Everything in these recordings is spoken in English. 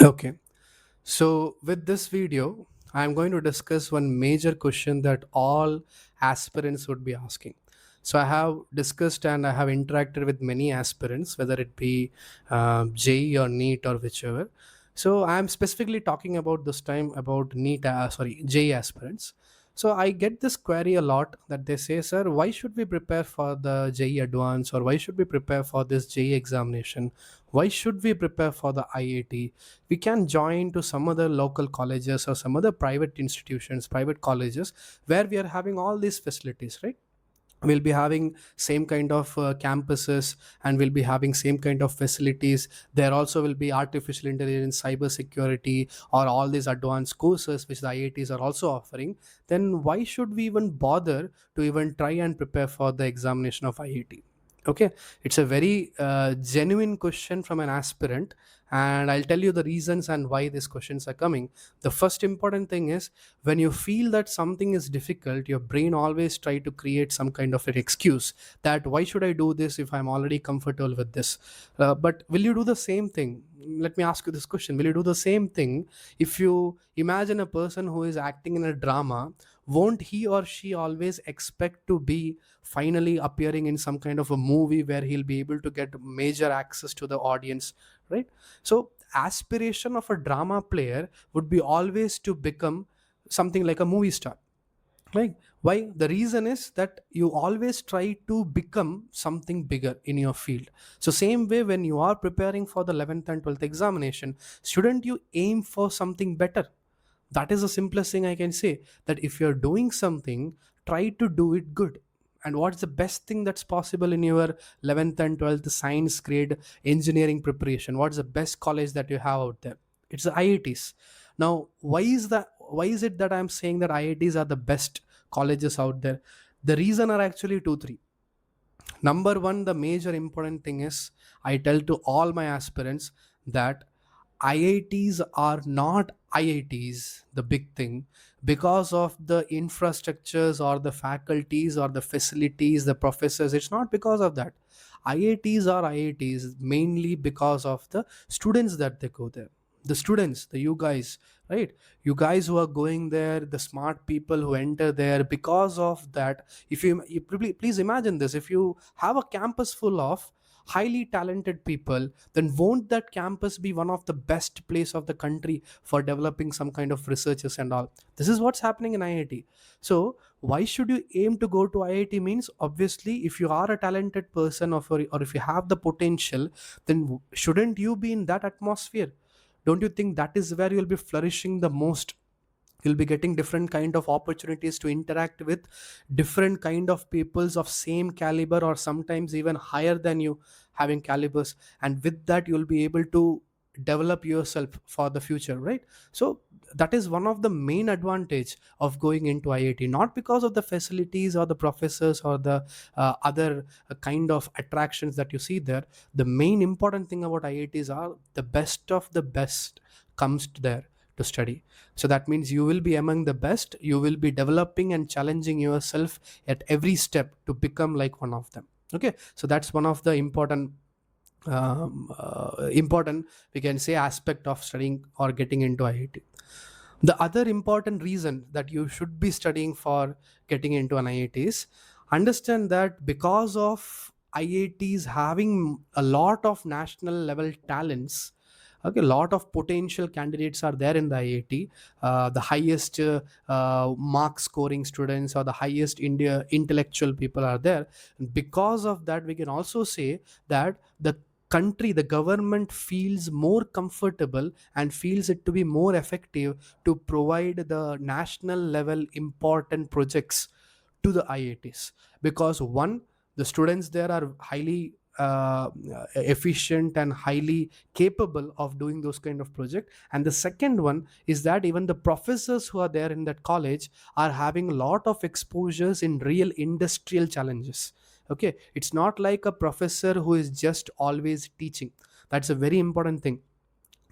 Okay, so with this video, I'm going to discuss one major question that all aspirants would be asking. So I have discussed and I have interacted with many aspirants, whether it be JE or NEET or whichever. So I'm specifically talking about this time about JE aspirants. So I get this query a lot that they say, sir, why should we prepare for the JE advance, or why should we prepare for this JE examination? Why should we prepare for the IIT? We can join to some other local colleges or some other private institutions, private colleges, where we are having all these facilities, right? We'll be having same kind of campuses, and we'll be having same kind of facilities. There also will be artificial intelligence, cyber security, or all these advanced courses which the IITs are also offering. Then why should we even bother to even try and prepare for the examination of IIT? Okay, it's a very genuine question from an aspirant, and I'll tell you the reasons and why these questions are coming. The first important thing is, when you feel that something is difficult, your brain always try to create some kind of an excuse that why should I do this if I'm already comfortable with this. But will you do the same thing? Let me ask you this question: will you do the same thing if you imagine a person who is acting in a drama? Won't he or she always expect to be finally appearing in some kind of a movie where he'll be able to get major access to the audience, right? So aspiration of a drama player would be always to become something like a movie star, right? Why? The reason is that you always try to become something bigger in your field. So same way, when you are preparing for the 11th and 12th examination, shouldn't you aim for something better? That is the simplest thing I can say, that if you're doing something, try to do it good. And what's the best thing that's possible in your 11th and 12th science grade engineering preparation? What's the best college that you have out there? It's the IITs. Now why is it that I'm saying that IITs are the best colleges out there? The reason are actually two three. Number one, the major important thing is, I tell to all my aspirants that IITs are not IITs, the big thing, because of the infrastructures or the faculties or the facilities, the professors. It's not because of that. IITs are IITs mainly because of the students that they go there. The students, the you guys, right? You guys who are going there, the smart people who enter there, because of that. If please imagine this: if you have a campus full of highly talented people, then won't that campus be one of the best place of the country for developing some kind of researchers and all? This is what's happening in IIT. So why should you aim to go to IIT? Means, obviously, if you are a talented person, or if you have the potential, then shouldn't you be in that atmosphere? Don't you think that is where you'll be flourishing the most? You'll be getting different kind of opportunities to interact with different kind of peoples of same caliber, or sometimes even higher than you having calibers, and with that you'll be able to develop yourself for the future, right? So that is one of the main advantage of going into IIT, not because of the facilities or the professors or the other kind of attractions that you see there. The main important thing about IITs are the best of the best comes to there to study. So that means you will be among the best. You will be developing and challenging yourself at every step to become like one of them. Okay, so that's one of the important, we can say, aspect of studying or getting into IIT. The other important reason that you should be studying for getting into an IIT is, understand that because of IITs having a lot of national level talents, okay, a lot of potential candidates are there in the IIT. The highest mark scoring students, or the highest India intellectual people are there. And because of that, we can also say that the government feels more comfortable and feels it to be more effective to provide the national level important projects to the IITs. Because one, the students there are highly efficient and highly capable of doing those kind of project. And the second one is that even the professors who are there in that college are having a lot of exposures in real industrial challenges. Okay, it's not like a professor who is just always teaching. That's a very important thing.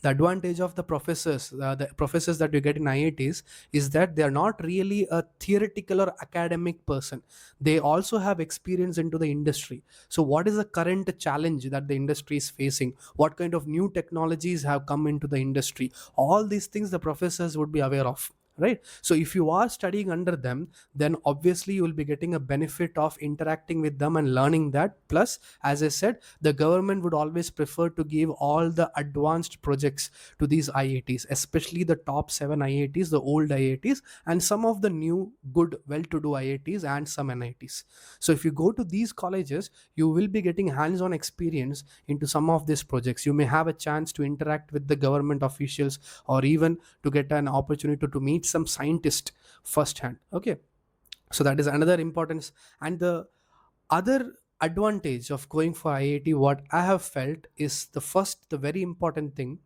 The advantage of the professors that you get in IITs is that they are not really a theoretical or academic person. They also have experience into the industry. So what is the current challenge that the industry is facing? What kind of new technologies have come into the industry? All these things the professors would be aware of, right? So if you are studying under them, then obviously you will be getting a benefit of interacting with them and learning that. Plus, as I said, the government would always prefer to give all the advanced projects to these IITs, especially the top 7 IITs, the old IITs, and some of the new good well to do IITs and some NITs. So if you go to these colleges, you will be getting hands on experience into some of these projects. You may have a chance to interact with the government officials, or even to get an opportunity to meet some scientist firsthand. Okay, so that is another importance. And the other advantage of going for IIT, what I have felt, is the very important thing,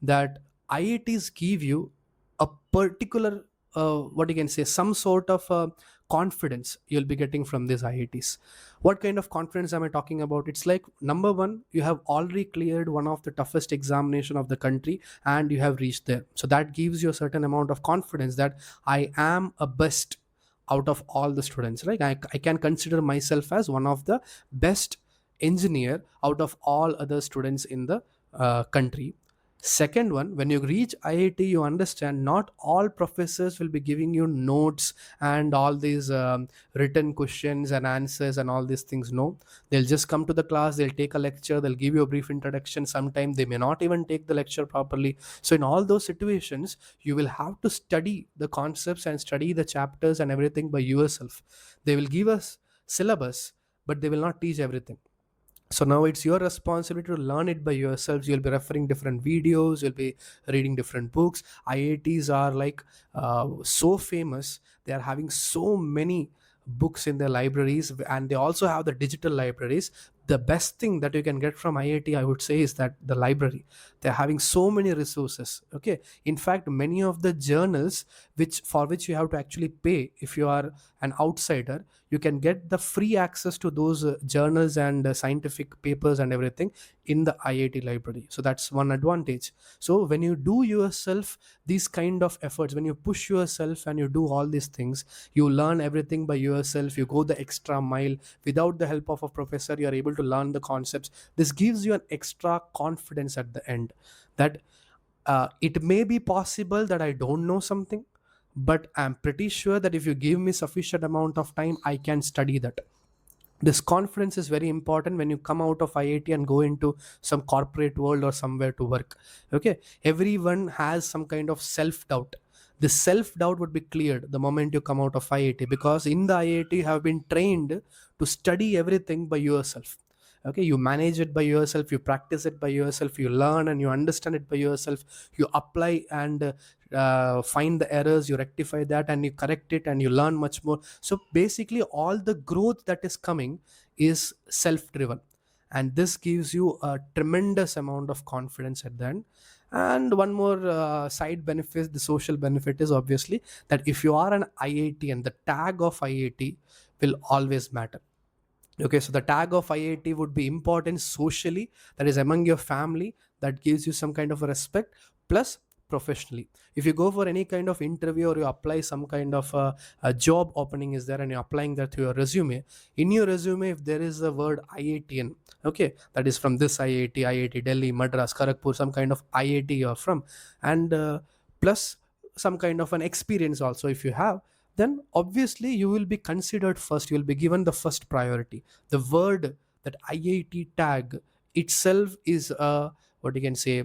that IITs give you a particular, what you can say, some sort of confidence you'll be getting from these IITs. What kind of confidence am I talking about? It's like, number one, you have already cleared one of the toughest examination of the country and you have reached there. So that gives you a certain amount of confidence that I am a best out of all the students, right? I can consider myself as one of the best engineer out of all other students in the country. Second one, when you reach IIT, you understand not all professors will be giving you notes and all these written questions and answers and all these things. No, they'll just come to the class, they'll take a lecture, they'll give you a brief introduction. Sometimes they may not even take the lecture properly. So in all those situations, you will have to study the concepts and study the chapters and everything by yourself. They will give us syllabus, but they will not teach everything. So now it's your responsibility to learn it by yourselves. You'll be referring different videos, you'll be reading different books. IITs are like so famous, they are having so many books in their libraries, and they also have the digital libraries. The best thing that you can get from IIT, I would say, is that the library, they're having so many resources. Okay, in fact, many of the journals which you have to actually pay, if you are an outsider, you can get the free access to those journals and scientific papers and everything in the IIT library. So that's one advantage. So when you do yourself these kind of efforts, when you push yourself and you do all these things, you learn everything by yourself, you go the extra mile without the help of a professor, you are able to learn the concepts. This gives you an extra confidence at the end, that it may be possible that I don't know something, but I'm pretty sure that if you give me sufficient amount of time, I can study that. This confidence is very important when you come out of IIT and go into some corporate world or somewhere to work. Okay, everyone has some kind of self doubt. The self doubt would be cleared the moment you come out of IIT, because in the IIT you have been trained to study everything by yourself. Okay, you manage it by yourself, you practice it by yourself, you learn and you understand it by yourself, you apply and find the errors, you rectify that and you correct it and you learn much more. So basically all the growth that is coming is self driven, and this gives you a tremendous amount of confidence at the end. And one more side benefit, the social benefit, is obviously that if you are an IIT, and the tag of IIT will always matter. Okay, so the tag of IIT would be important socially, that is among your family, that gives you some kind of a respect. Plus, professionally, if you go for any kind of interview or you apply some kind of a job opening is there and you're applying that to your resume, in your resume if there is the word IITian, okay, that is from this IIT, IIT Delhi, Madras, Kharagpur, some kind of IIT you're from, and plus some kind of an experience also if you have, then obviously you will be considered first, you will be given the first priority. The word, that IIT tag itself is a, what you can say,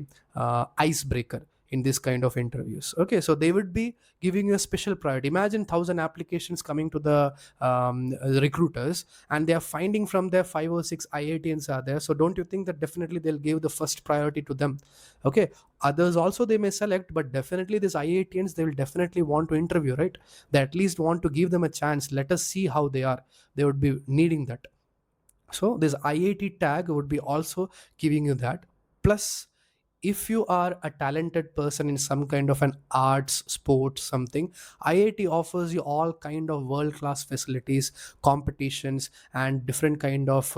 icebreaker in this kind of interviews. Okay, so they would be giving you a special priority. Imagine 1,000 applications coming to the recruiters, and they are finding from there 5 or 6 IITians are there. So don't you think that definitely they'll give the first priority to them? Okay, others also they may select, but definitely these IITians, they will definitely want to interview, right? They at least want to give them a chance, let us see how they are. They would be needing that. So this IIT tag would be also giving you that. Plus, if you are a talented person in some kind of an arts, sports, something, IIT offers you all kind of world class facilities, competitions, and different kind of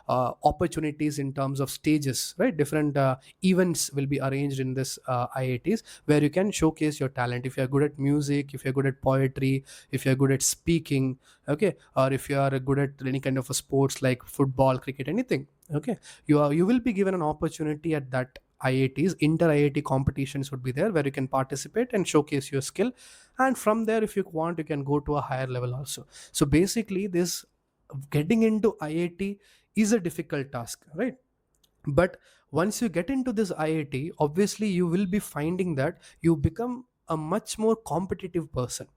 opportunities in terms of stages, right? Different events will be arranged in this IITs, where you can showcase your talent. If you're good at music, if you're good at poetry, if you're good at speaking, okay, or if you are good at any kind of a sports like football, cricket, anything, okay, you will be given an opportunity at that IITs. Inter IIT competitions would be there where you can participate and showcase your skill, and from there, if you want, you can go to a higher level also. So basically, this getting into IIT is a difficult task, right? But once you get into this IIT, obviously you will be finding that you become a much more competitive person,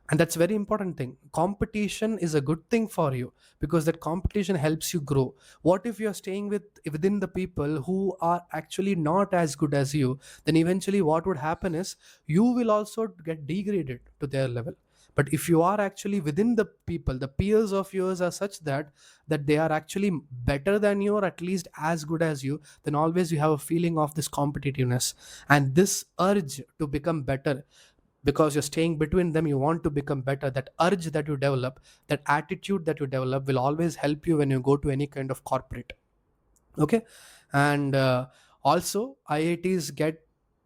and that's very important thing. Competition is a good thing for you, because that competition helps you grow. What if you're staying within the people who are actually not as good as you? Then eventually what would happen is you will also get degraded to their level. But if you are actually within the people, the peers of yours are such that they are actually better than you, or at least as good as you, then always you have a feeling of this competitiveness and this urge to become better. Because you're staying between them, you want to become better. That urge that you develop, that attitude that you develop, will always help you when you go to any kind of corporate, okay. And also IITs get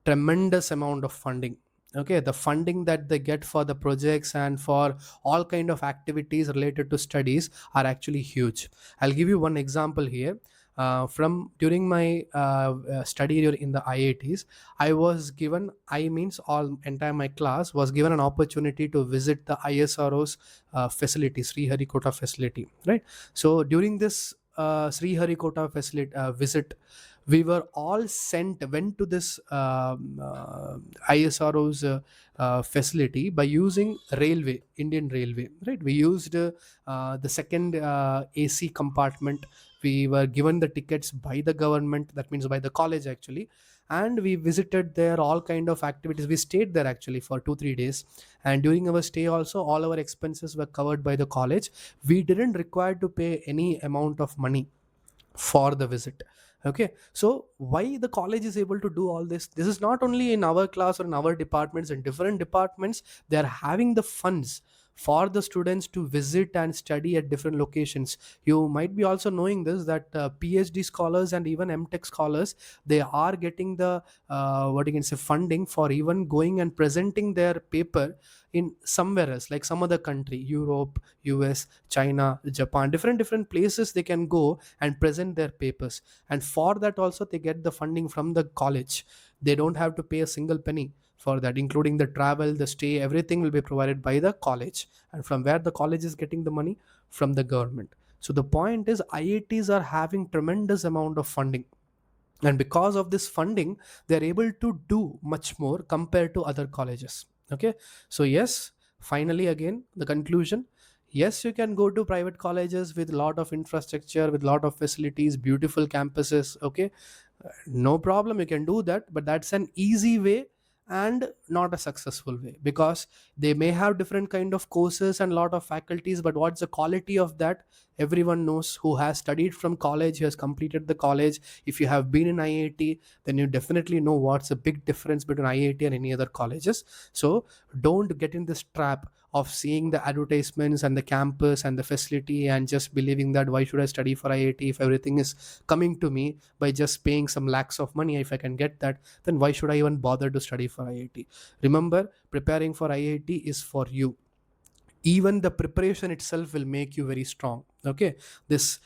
tremendous amount of funding, okay. The funding that they get for the projects and for all kind of activities related to studies are actually huge. I'll give you one example here. From during my study year in the IITs, I was given, I means all entire my class was given an opportunity to visit the ISRO's facility, Sri Harikota facility, right? So during this Sri Harikota facility visit, we were all went to this ISRO's facility by using railway, Indian Railway, right? We used the second AC compartment. We were given the tickets by the government, that means by the college actually, and we visited there all kind of activities. We stayed there actually for 2 3 days, and during our stay also all our expenses were covered by the college. We didn't require to pay any amount of money for the visit, okay. So why the college is able to do all this? This is not only in our class or in our departments. In different departments, they are having the funds for the students to visit and study at different locations. You might be also knowing this, that PhD scholars and even MTech scholars, they are getting the what you can say funding for even going and presenting their paper in somewhere else, like some other country, Europe, US, China, Japan, different places they can go and present their papers. And for that also they get the funding from the college. They don't have to pay a single penny for that, including the travel, the stay, everything will be provided by the college. And from where the college is getting the money? From the government. So the point is IITs are having tremendous amount of funding, and because of this funding they're able to do much more compared to other colleges, okay. So yes, finally again the conclusion, yes, you can go to private colleges with a lot of infrastructure, with lot of facilities, beautiful campuses, okay. No problem, you can do that, but that's an easy way and not a successful way, because they may have different kind of courses and lot of faculties, but what's the quality of that? Everyone knows who has studied from college, who has completed the college. If you have been in IIT, then you definitely know what's the big difference between IIT and any other colleges. So don't get in this trap of seeing the advertisements and the campus and the facility and just believing that why should I study for IIT if everything is coming to me by just paying some lakhs of money. If I can get that, then why should I even bother to study for IIT? Remember, preparing for IIT is for you. Even the preparation itself will make you very strong, okay. This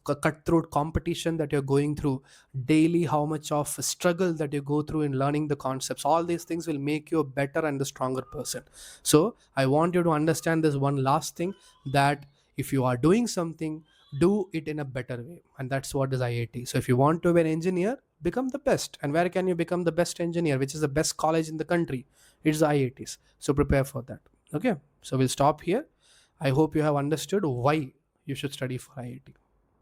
cutthroat competition that you're going through daily, how much of struggle that you go through in learning the concepts, all these things will make you a better and a stronger person. So I want you to understand this one last thing, that if you are doing something, do it in a better way, and that's what is IIT. So if you want to be an engineer, become the best. And where can you become the best engineer? Which is the best college in the country? It's the IITs. So prepare for that, okay. So we'll stop here. I hope you have understood why you should study for IIT.